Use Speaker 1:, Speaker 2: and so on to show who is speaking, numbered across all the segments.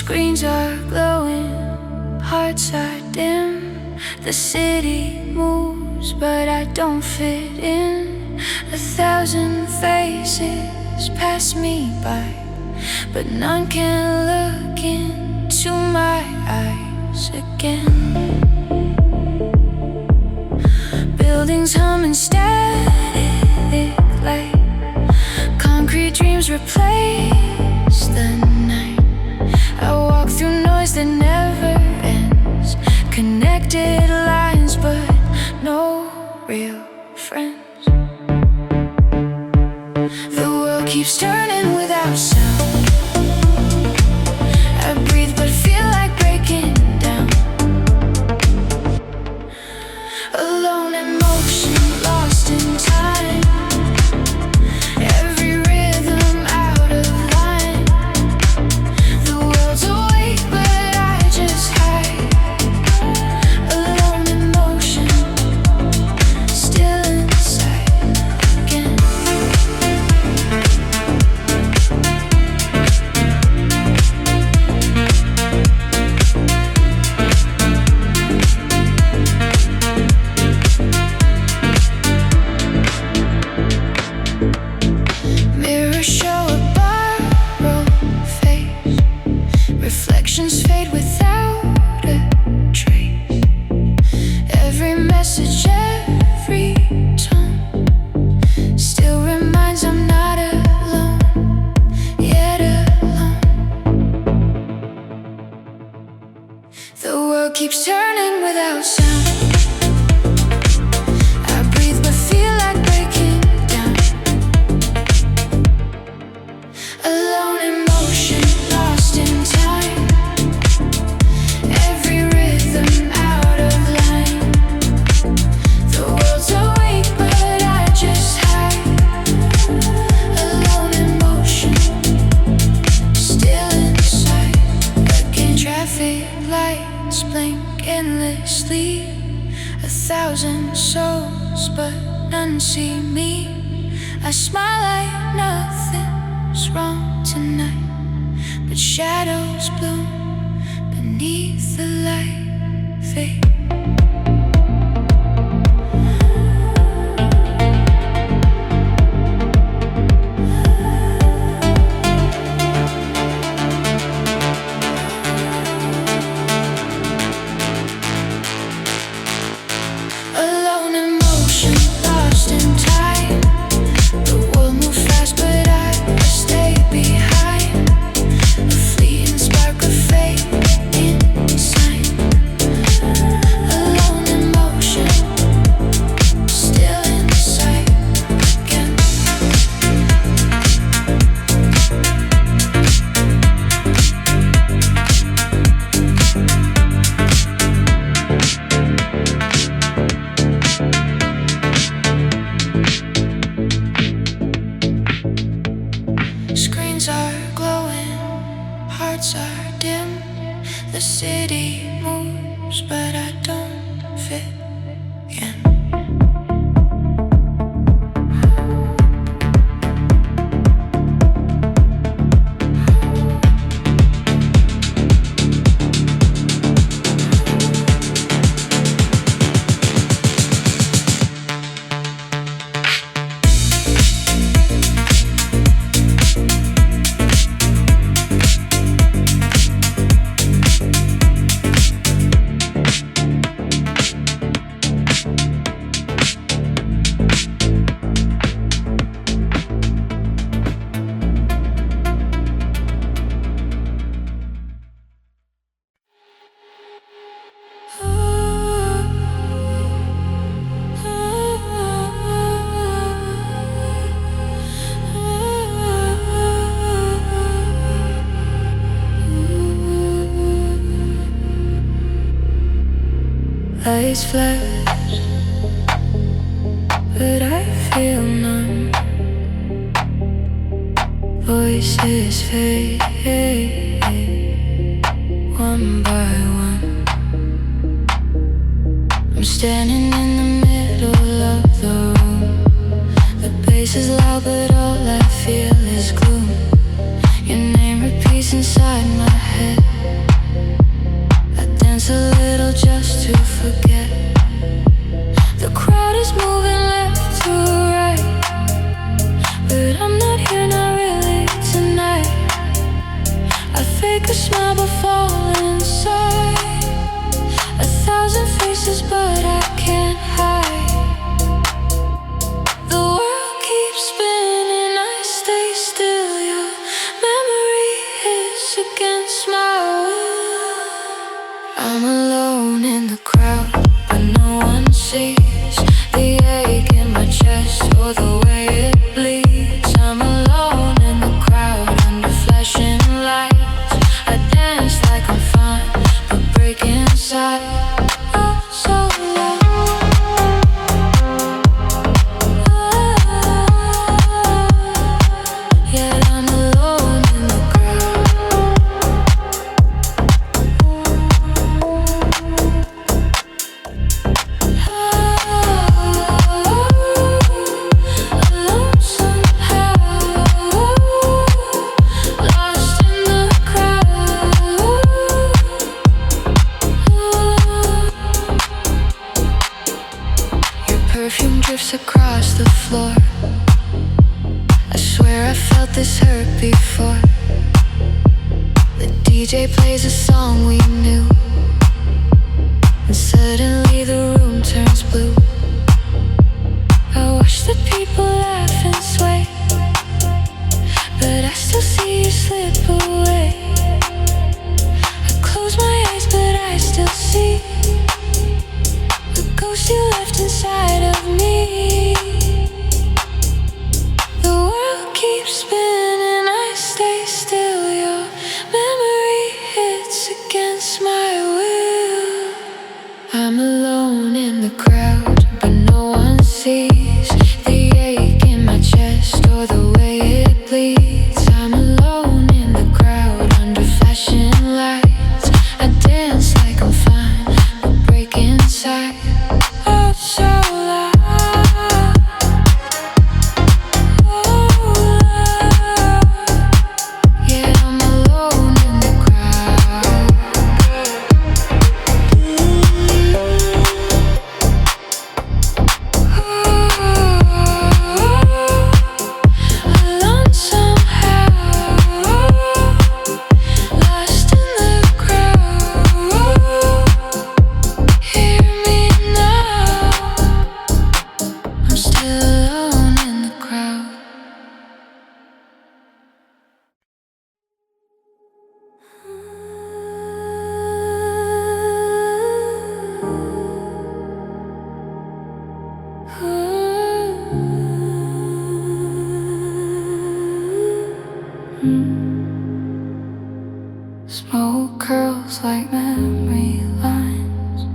Speaker 1: Screens are glowing, hearts are dim. The city moves, but I don't fit in. 1,000 faces pass me by, but none can look into my eyes again. Buildings humming static like friends. The world keeps turning without sound. I breathe but feel like breaking down. Alone in motion, lost in time. Every rhythm out of line. The world's awake but I just hide. Alone in motion, still inside again. Mirrors show a borrowed face. Reflections fade without a trace. Every message, every tone still reminds I'm not alone, yet alone. The world keeps turning without sound. I breathe but feel like breaking down. Alone in motion, lost in time. Every rhythm out of line. The world's awake but I just hide. Alone in motion, still inside again. Traffic lights blink endlessly. 1,000 souls but none see me. I smile like nothing's wrong tonight, but shadows bloom beneath the light fade. Alone in motion, lost in time. The world moves fast but I stay behind. A fleeting spark of fate inside. Alone in motion, still inside again. Screens are glowing, hearts are dim. The city moves, but I don't fit in. Lights flash, but I feel numb. Voices fade, one by one. I'm standing in the middle of the room. The bass is loud, but all I feel is gloom. Your name repeats inside my head. I dance a little just to forget. The crowd is moving left to right, but I'm not here, not really tonight. I fake a smile but fall inside. 1,000 faces but I can't hide. floor. I swear I felt this hurt before. The DJ plays a song we knew, and suddenly the room turns blue. I watch the people laugh and sway, but I still see you slip away. I close my eyes, but I still see the ghost you left inside of me. The world keeps spinning, I stay still. Your memory hits against my will. I'm alone in the crowd, but no one sees the ache in my chest or the way it bleeds. I'm alone in the crowd under flashing lights. I dance like I'm fine, but break inside. Oh, so loud. Oh, loud. Yeah, I'm alone in the crowd. Alone somehow, lost in the crowd. Hear me now, I'm still alone in the crowd. Smoke curls like memory lines.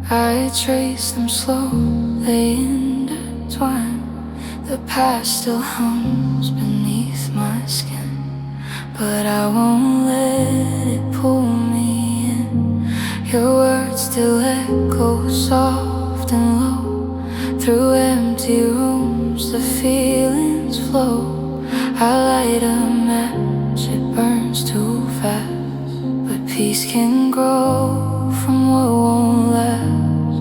Speaker 1: I trace them slowly intertwine. The past still hums beneath my skin, but I won't let it pull me in. Your words still echo soft and low. Through empty rooms the feelings flow. I light a match, it burns too fast, but peace can grow from what won't last.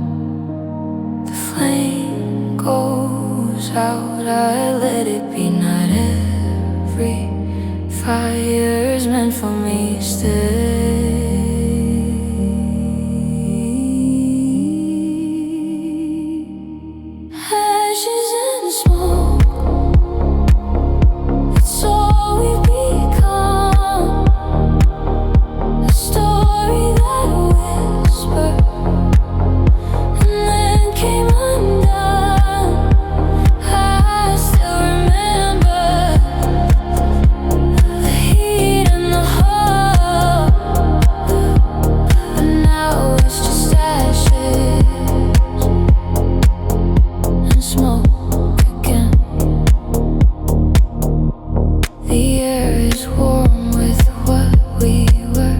Speaker 1: The flame goes out, I let it be. Not every fire's meant for me. Stay. Ashes and smoke, it's all we've become. A story that whispered and then came undone. I still remember the heat and the hope, but now it's just ashes and smoke again. The air is warm with what we were.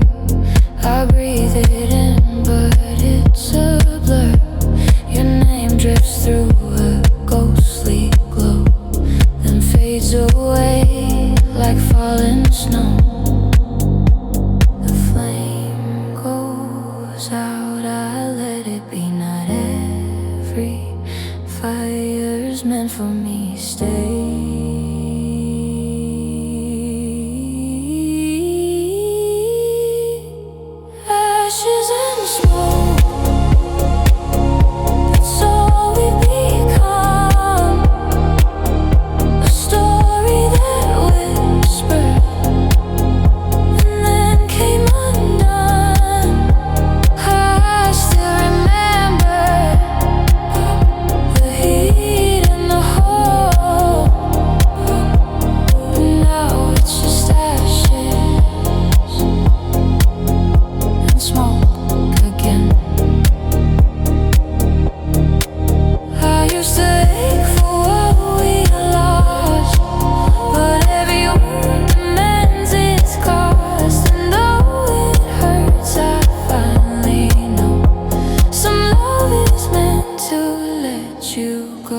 Speaker 1: I breathe it in, but it's a blur. Your name drifts through a ghostly glow, then fades away like falling snow. The flame goes out, I let it be. Not every fire's meant for me. Stay. Ashes and smoke, it's all we've become. A story that whispered and then came undone. I still remember the heat and the hope, but now it's just ashes and smoke again. I used to ache for what we lost, but every word demands its cost. And though it hurts, I finally know some love is meant to let you go.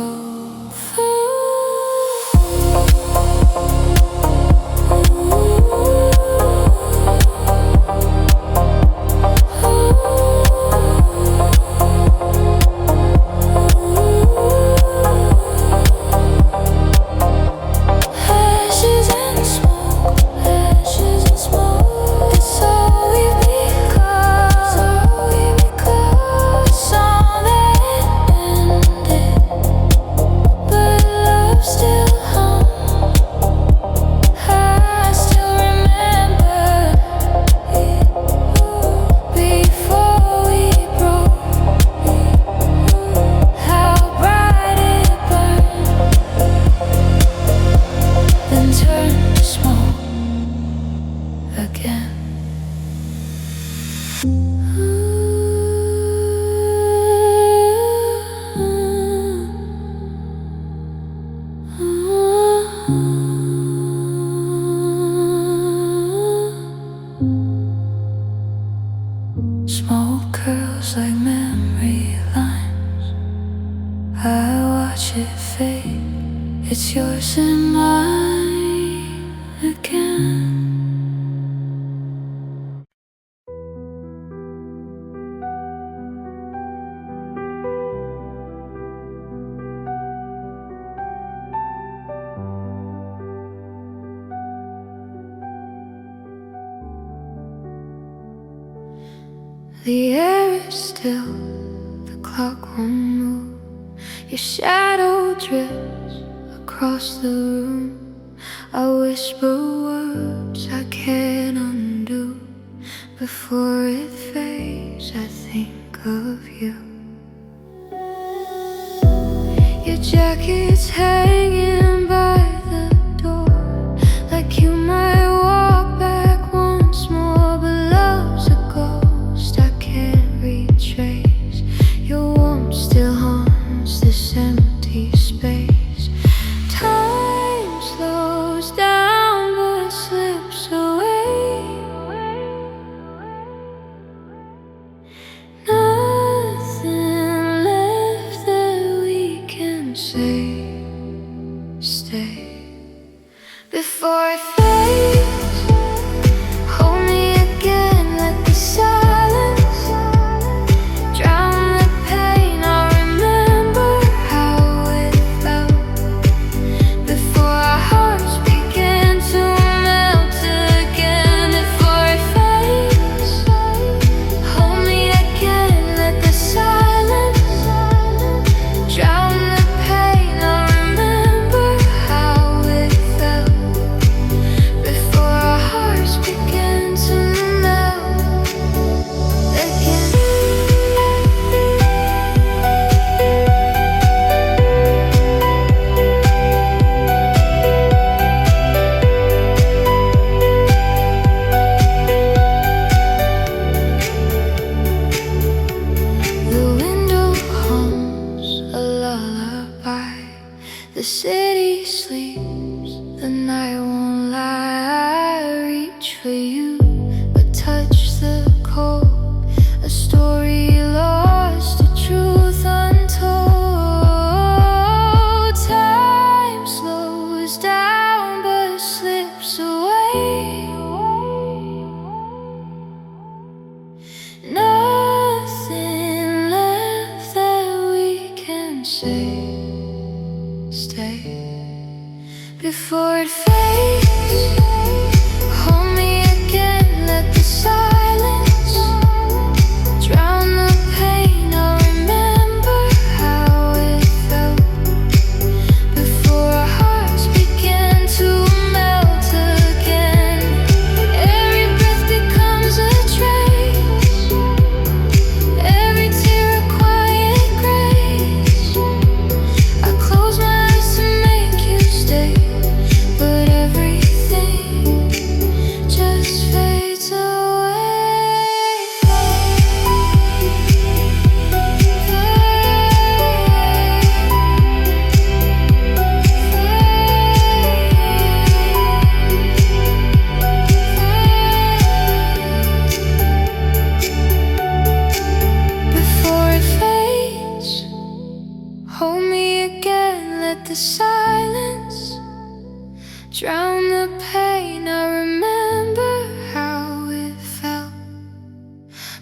Speaker 1: It's yours and mine again. The air is still, the clock won't move. Your shadow drifts across the room. I whisper words I can't undo. Before it fades, I think of you. Your jacket's hanging by the door, like you might walk back once more. But love's a ghost I can't retrace. Your warmth still haunts this empty space. Time slows down but slips away. Nothing left that we can say. Stay before it fades. Hold me again, let the silence drown the pain. I remember how it felt before our hearts began to melt again. Before it fades, hold me again, let the silence drown the pain. I remember how it felt before our hearts began to melt again. The window hums a lullaby. The city sleeps, the night won't lie. I reach for you, but touch the cold. A story lost, a truth untold. Time slows down but slips away. Nothing left that we can say. Stay before it fades. Hold me again, let the silence drown the pain. I remember how it felt before our hearts began to melt again. Every breath becomes a trace, every tear a quiet grace. I close my eyes to make you stay, but everything just fades away. Before it fades, hold me again, let the silence drown the pain. I remember how it felt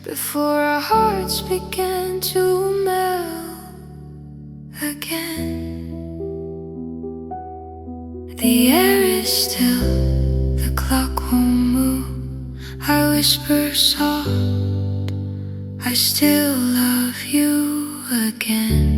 Speaker 1: before our hearts began to melt again. The air is still, the clock won't move. I whisper soft, I still love you again.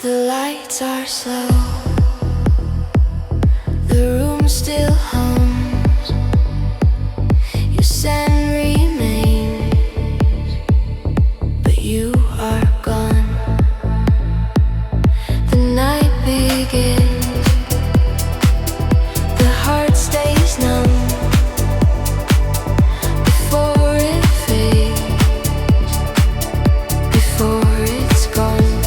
Speaker 1: The lights are slow, the room still hums. Your scent remains, but you are gone. The night begins, the heart stays numb before it fades, before it's gone.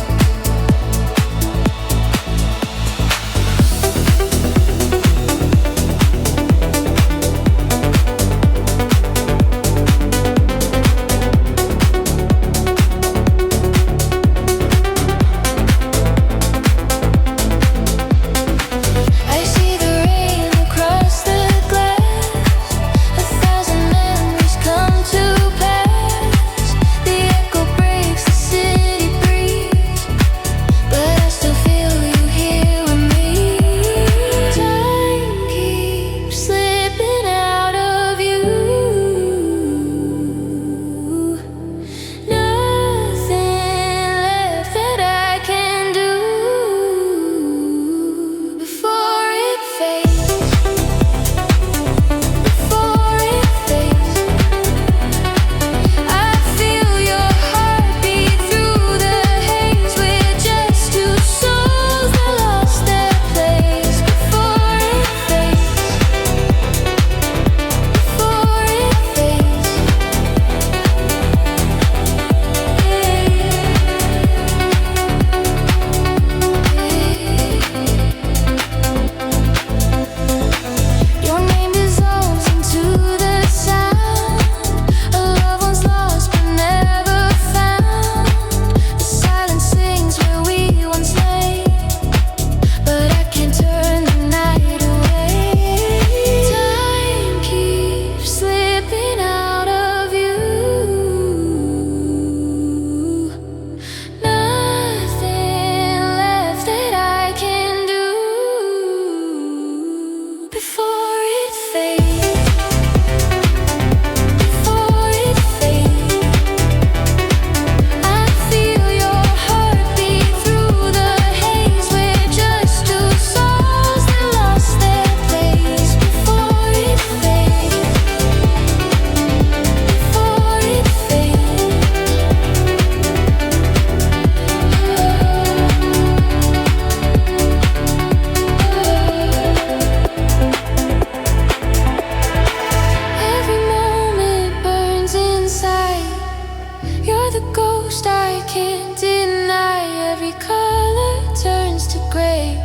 Speaker 1: can't deny every color turns to gray,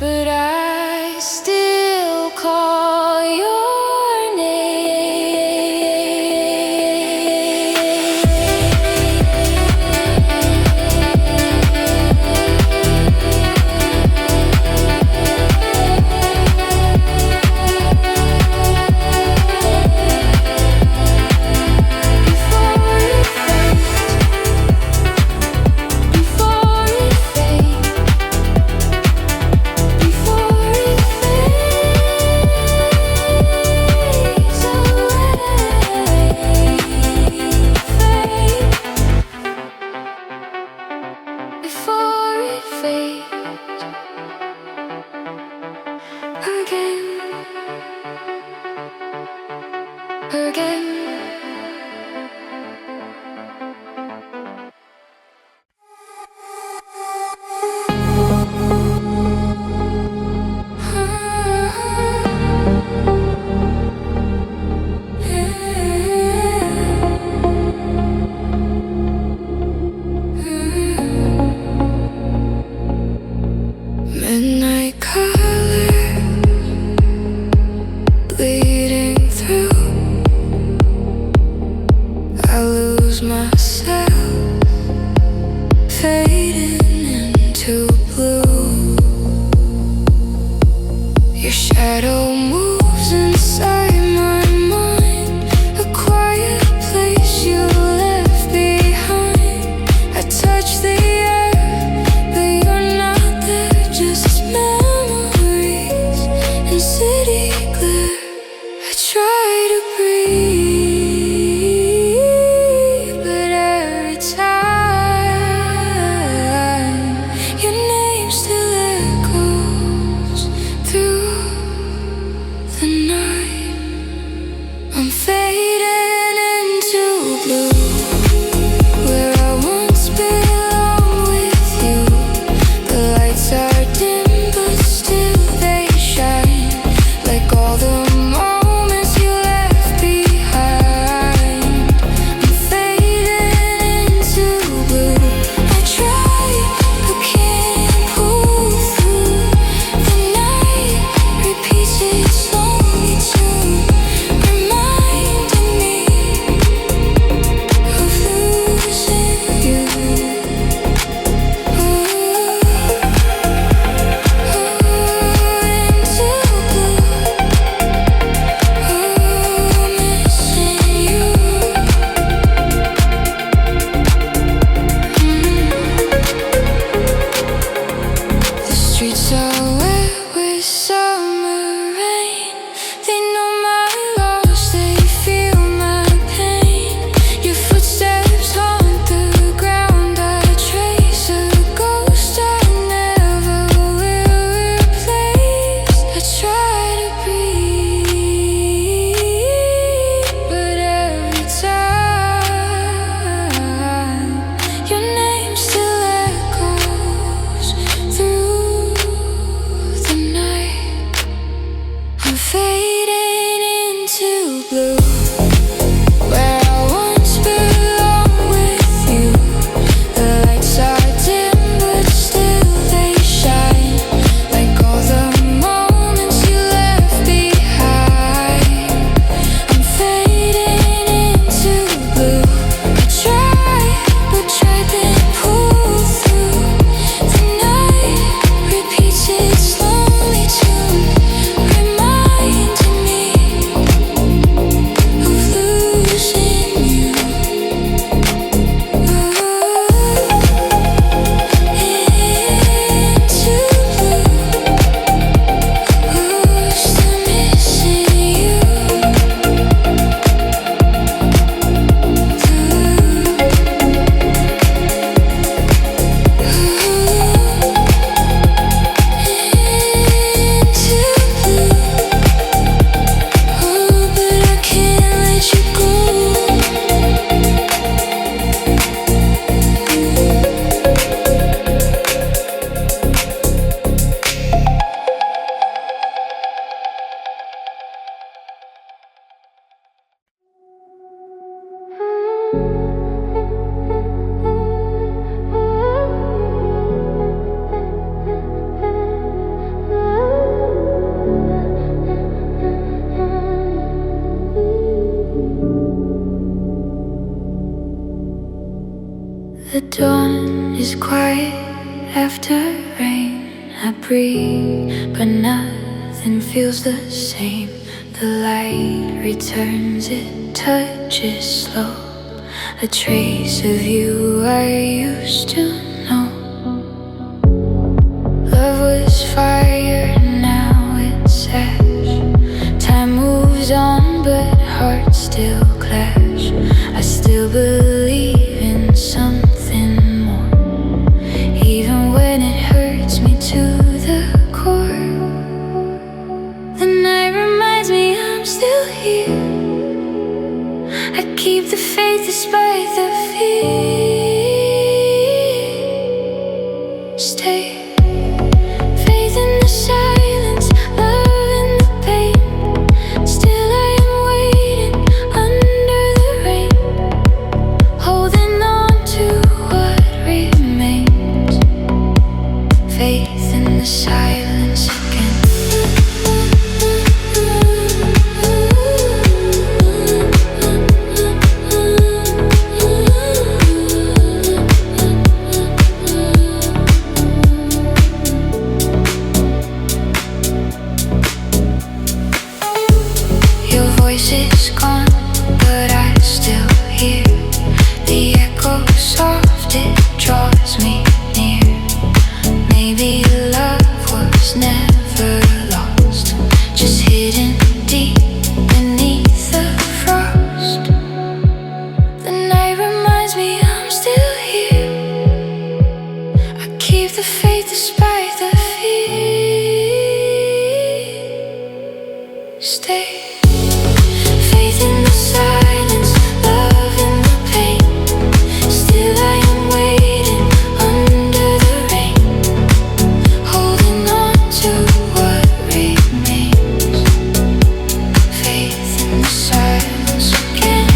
Speaker 1: but I still call your name. Before we fight, dawn is quiet after rain. I breathe, but nothing feels the same. The light returns, it touches slow, a trace of you I used to know. Love was fire, now it's ash. Time moves on, but hearts still clash. I still believe in something more, even when it hurts me to the core. The night reminds me I'm still here. I keep the faith despite the fear. Stay. Faith in the silence, love in the pain. Still I am waiting under the rain, holding on to what remains. Faith in the silence again. Your voice is gone, but I still hear the echo soft, it draws me near. Maybe love was never lost, just hidden deep beneath the frost. The night reminds me I'm still here. I keep the faith despite the fear. Stay. Faith in the silence, love in the pain. Still I am waiting under the rain, holding on to what remains. Faith in the silence again.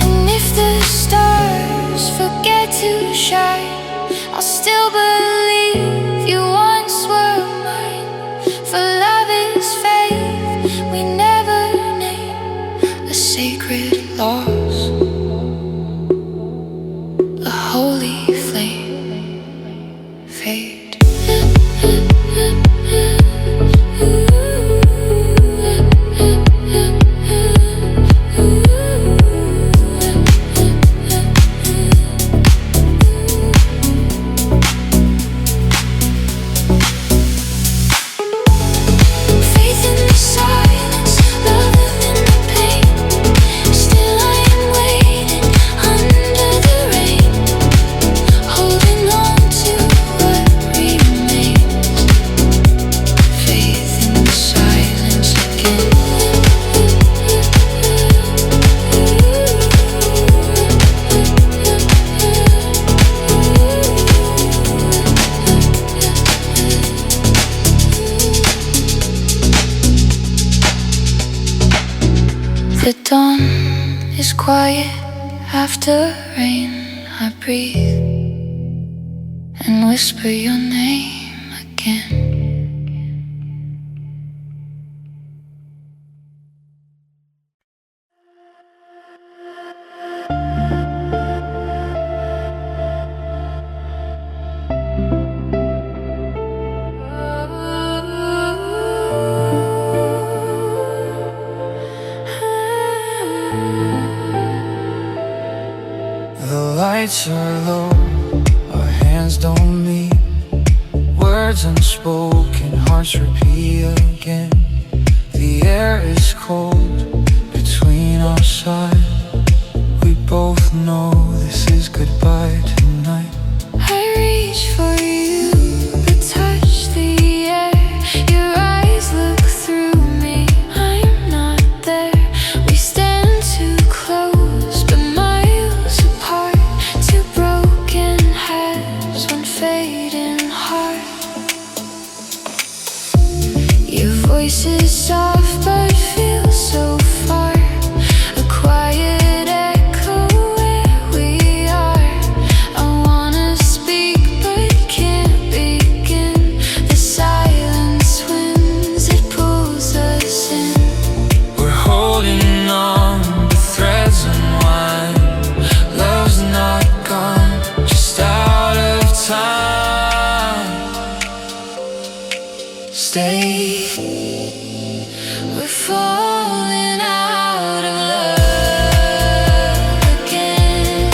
Speaker 1: And if the stars forget to shine, I'll still believe you once were mine. For love is faith we never name, a sacred loss, a holy flame. Fade. Faith in the silence, love in the pain. Still I am waiting under the rain, holding on to what remains. Faith in the silence again. The dawn is quiet after rain. I breathe and whisper your name again.
Speaker 2: The lights are low, our hands don't meet. Words unspoken, hearts repeat again. The air is cold between our sides. We both know this is goodbye tonight.
Speaker 1: I reach for you, but touch the air. Your eyes look through me, I'm not there. We stand too close, but miles apart. Two broken halves, one fading heart. Your voice is soft, but feels so far. A quiet echo where we are. I stay. We're falling out of love again,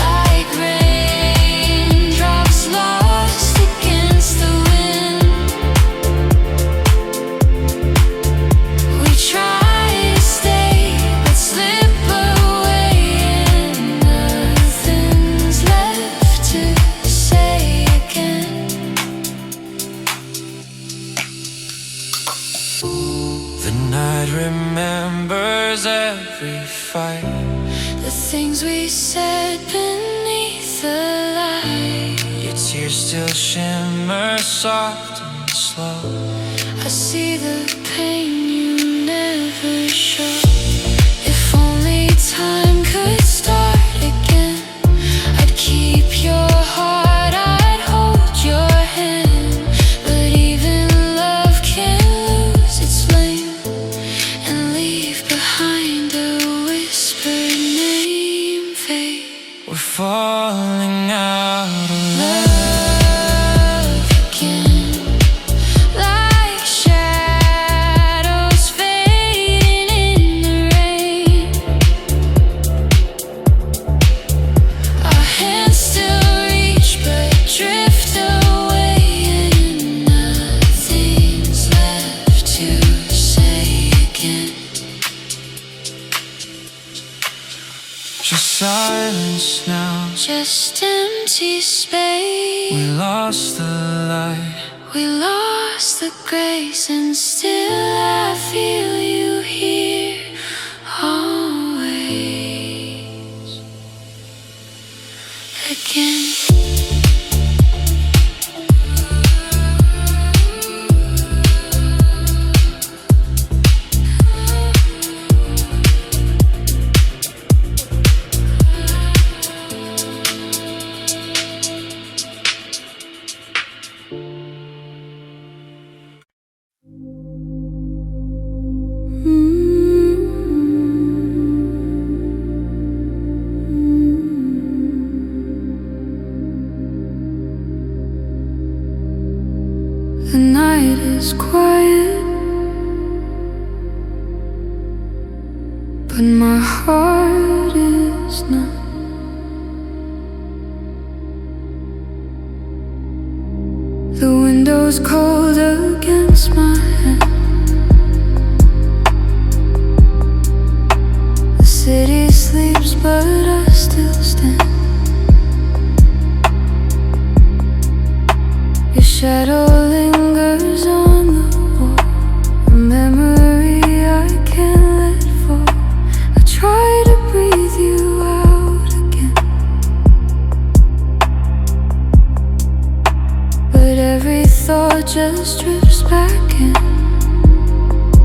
Speaker 1: like raindrops lost against the wind. We try to stay, but slip away, and nothing's left to say again.
Speaker 2: The night remembers every fight,
Speaker 1: The things we said beneath the light.
Speaker 2: your tears still shimmer soft and slow.
Speaker 1: I see the pain you never show. If only time could start again, I'd keep your heart, I'd hold your hand. But even love can lose its flame and leave behind a whispered name fade.
Speaker 2: We're falling out of love.
Speaker 1: Love again, like shadows fading in the rain. Our hands still reach but drift away, and nothing's left to say again.
Speaker 2: Just silence now.
Speaker 1: Just empty space.
Speaker 2: We lost the light.
Speaker 1: We lost the grace, and still I feel you here always again. The night is quiet, but my heart is not. The window's cold against my hand. The city sleeps, but I still stand. Your shadow lingers on the wall, a memory I can't let fall. I try to breathe you out again, but every thought just drips back in.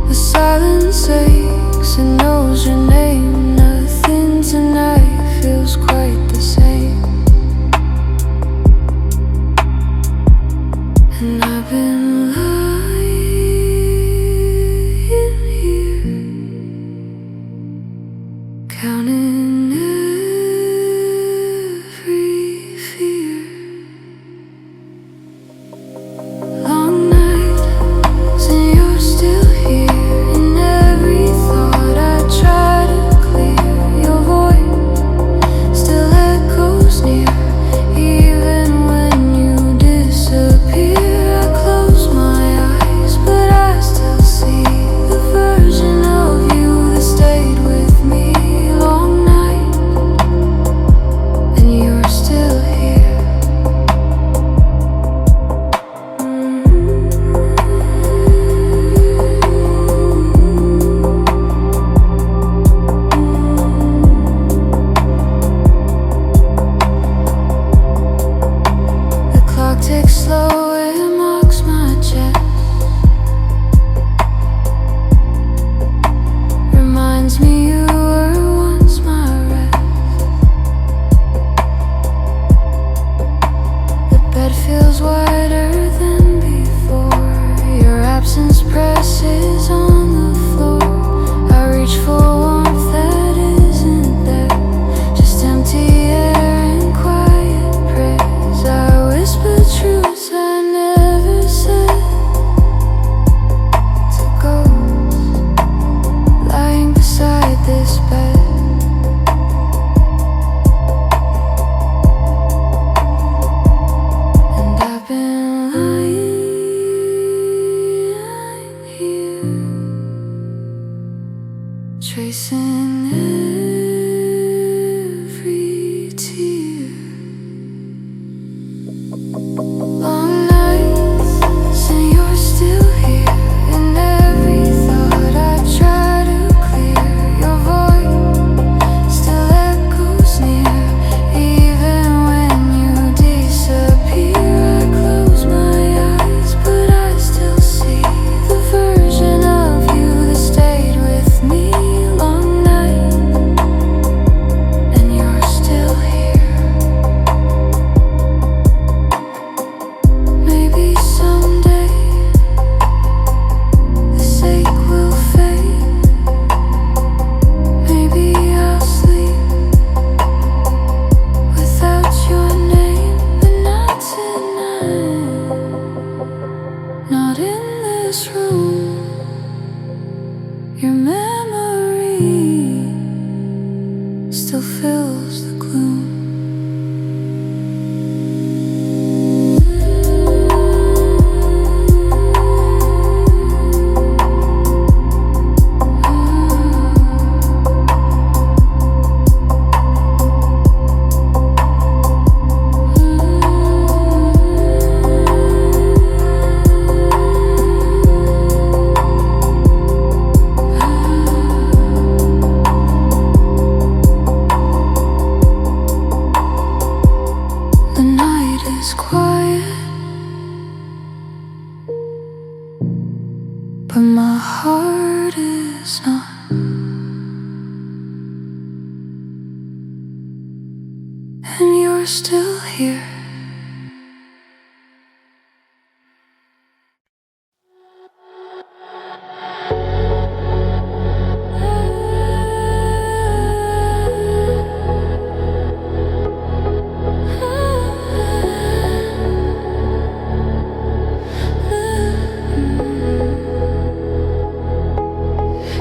Speaker 1: The silence aches and knows your name. Nothing tonight feels quite the same. And I've been lying here, counting every fear. Long nights and you're still here. In every thought I try to clear, your voice still echoes near. Even when you disappear, I close my eyes, but I still see the version of you that stayed with me. Long night, and you're still here. The clock ticks slow, it marks my chest. Reminds me you were once my rest. The bed feels wider than before. Your absence presses on the floor. I reach for warmth that isn't there, just empty air and quiet praise. I whisper truths I never said. is quiet, but my heart is not. And you're still here.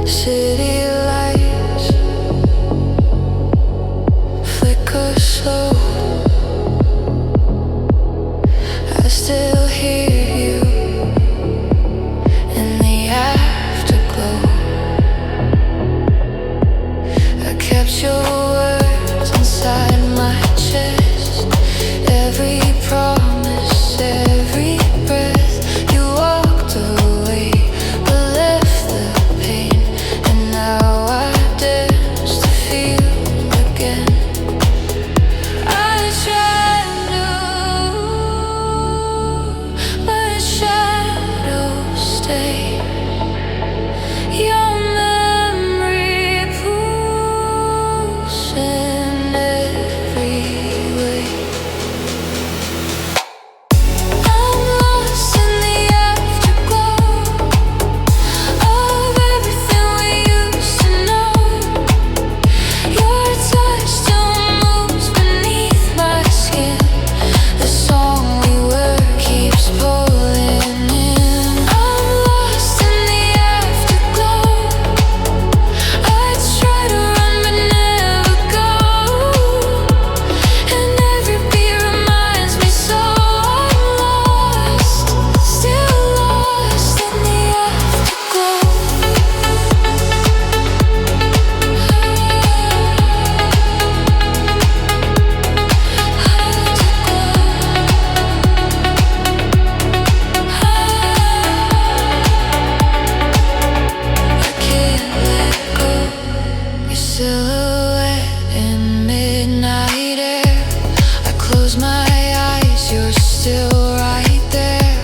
Speaker 1: City lights flicker slow. I still hear you in the afterglow. I kept your words inside my chest. Every promise, every breath. You walked away, but left the pain. And now I dance to feel again. I let shadows stay. Your memory pulls in every way. I'm lost in the afterglow of everything we used to know. Your touch still moves beneath my skin. The song we were keeps pulling in. I'm lost in the afterglow. I try to run but never go. And every beat reminds me so I'm lost, still lost in the afterglow. I can't let go. Your silhouette in midnight air. I close my eyes, you're still right there.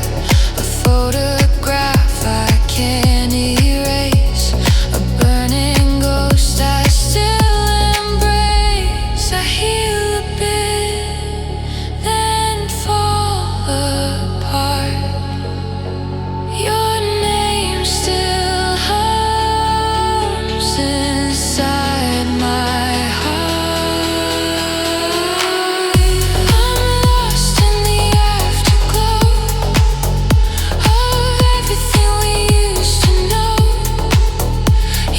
Speaker 1: A photograph I can't erase. A burning ghost I still embrace. I heal a bit, then fall apart. Your name still hums inside my heart. I'm lost in the afterglow of everything we used to know.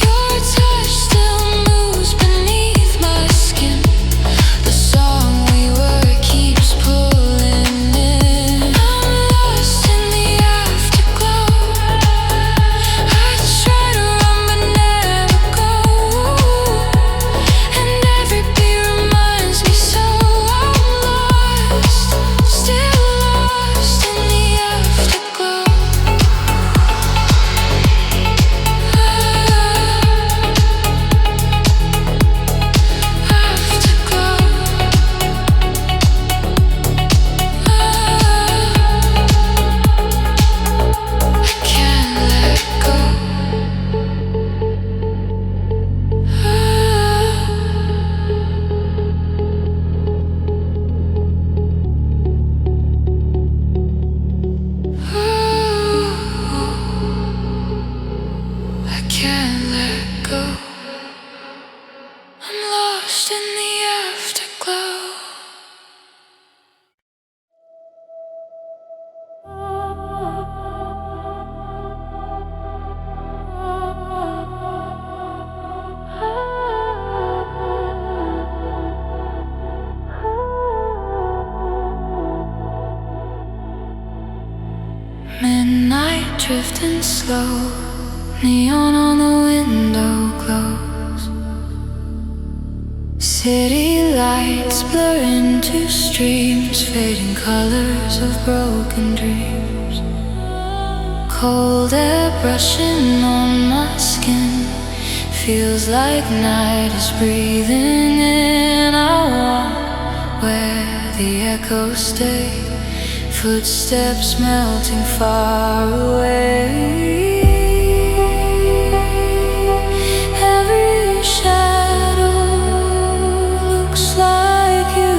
Speaker 1: Your touch still moves beneath my skin. The song we were keeps pulling in. I'm lost in the afterglow. I try to run but never go. And every beat reminds me so I'm lost, still lost in the afterglow. I can't let go. I can't let go. I'm lost in the afterglow. Midnight drifting slow, neon on the window glows. City lights blur into streams, fading colors of broken dreams. Cold air brushing on my skin, feels like night is breathing in. I want where the echoes stay, footsteps melting far away. Every shadow looks like you,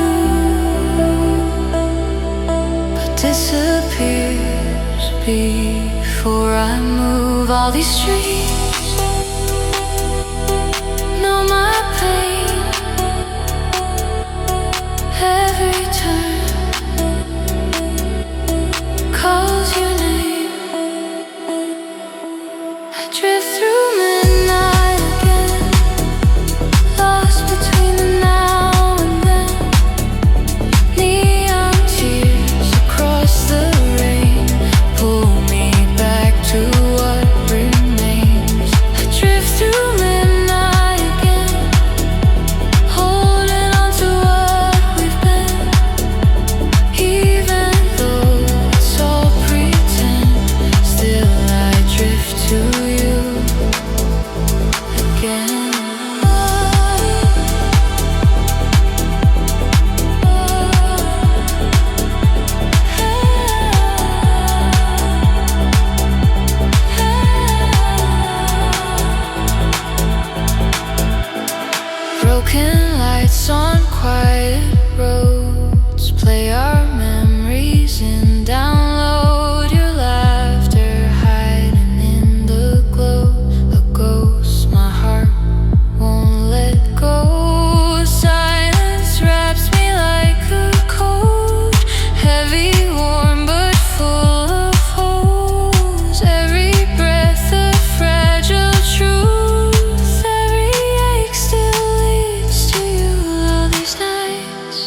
Speaker 1: but disappears before I move. All these streets know my pain. Every turn calls your name. I drift through midnight again, lost between the now and then. Neon tears across the rain pull me back to what remains. I drift through midnight again, holding on to what we've been. Even though it's all pretend, still I drift to you again. Broken lights on quiet roads play our memories and download your laughter hiding in the glow. A ghost my heart won't let go. Silence wraps me like a coat, heavy, warm, but full of holes. Every breath a fragile truth, every ache still leads to you. All these nights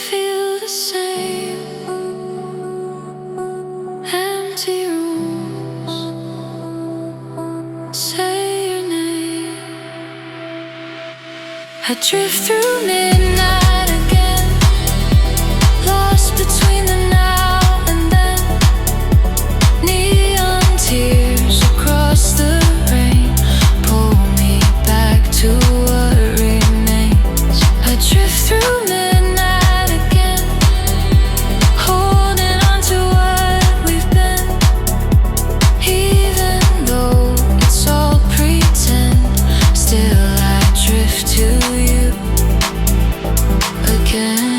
Speaker 1: feel the same, empty rooms say your name. I drift through midnight again, lost between the now and then. Neon tears across the rain pull me back to what remains. I drift through midnight again, holding on to what we've been. Even though it's all pretend, still I drift to you again.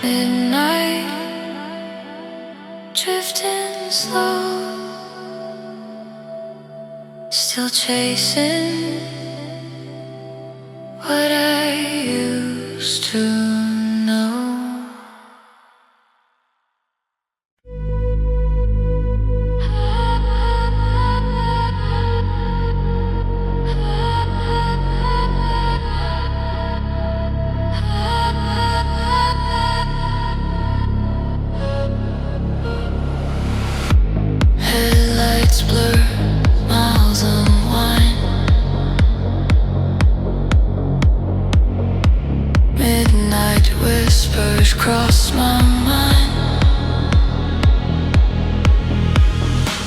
Speaker 1: Midnight, drifting slow, still chasing what I used to know. Headlights blur, miles unwind. Midnight whispers cross my mind.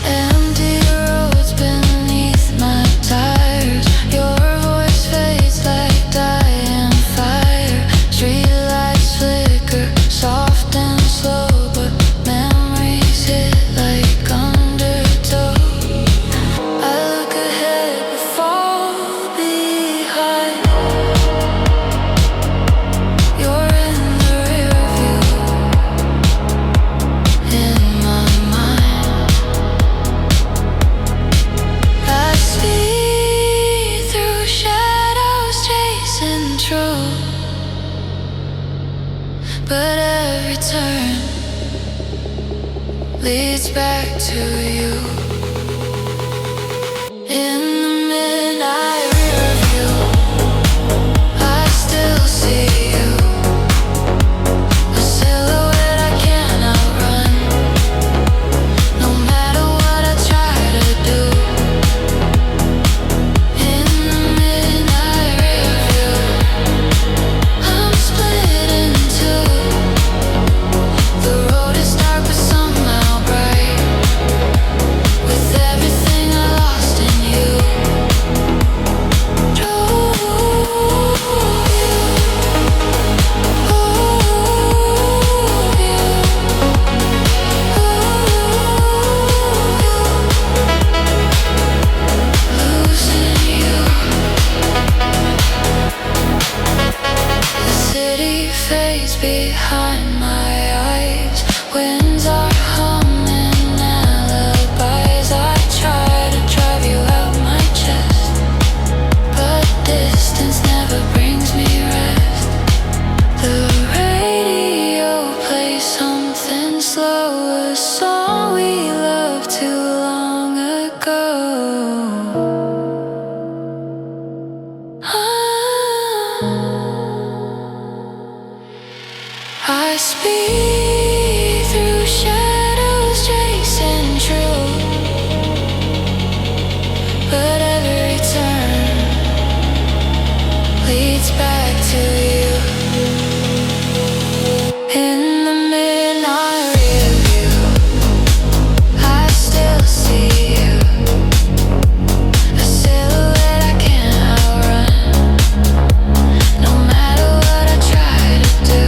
Speaker 1: Empty roads beneath my tires. Your voice fades like dying fire. Streetlights flicker, soft and slow, but memories hit like undertow. I look ahead but fall behind. You're in the rear view, in my mind. I speed through shadows, chasing truth, but every turn leads back to you. In the midnight rear view, I still see you, a silhouette I can't outrun. No matter what I try to do. In the midnight rear view, I'm behind my eyes. Winds are humming alibis. I try to drive you out my chest, but distance never brings me rest. The radio plays something slow, a song we loved too long ago. I speed through shadows, chasing truth, but every turn leads back to you. In the midnight review, I still see you, a silhouette I can't outrun, no matter what I try to do.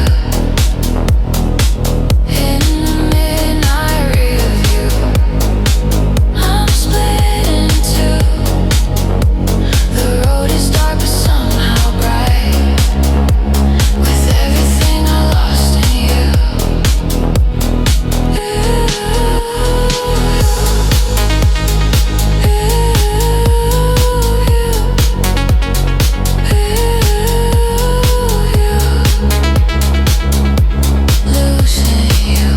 Speaker 1: In the midnight review, I'm split in two. The road is dark but somehow bright, with everything I lost in you. Losing you.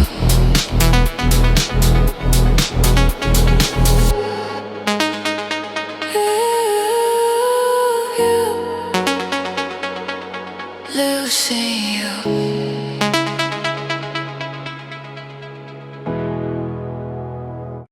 Speaker 1: Losing you.